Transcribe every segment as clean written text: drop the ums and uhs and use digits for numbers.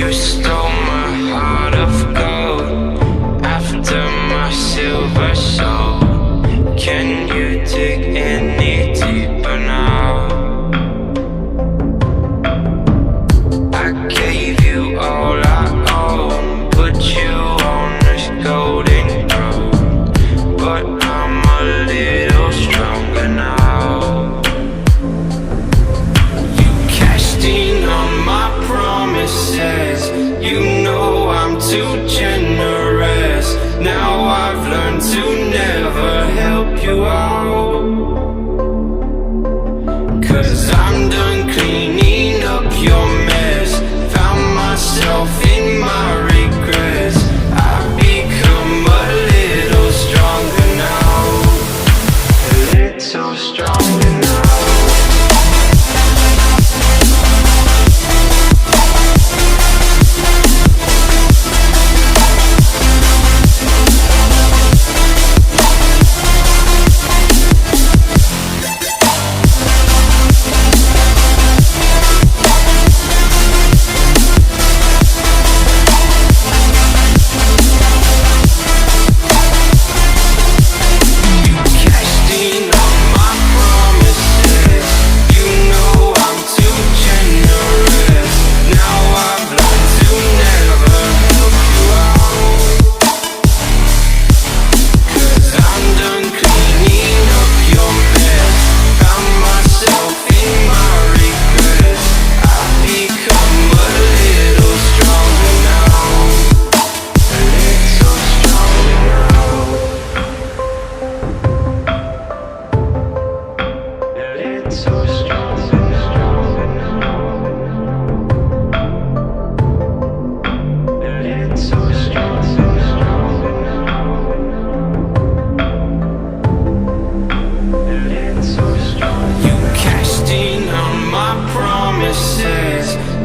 You stole my heart of gold after my silver soul. Can you dig any deeper now? I gave you all I own, put you on this golden throne, but I'm a little stronger now. You cashed in on my promises, you know I'm too generous. Now I've learned to never help you out, 'cause I'm done cleaning up your mess. Found myself in my regrets. I've become a little stronger now, a little stronger now.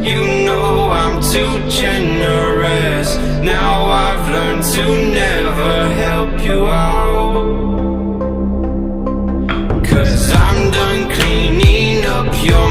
You know I'm too generous. Now I've learned to never help you out, 'cause I'm done cleaning up your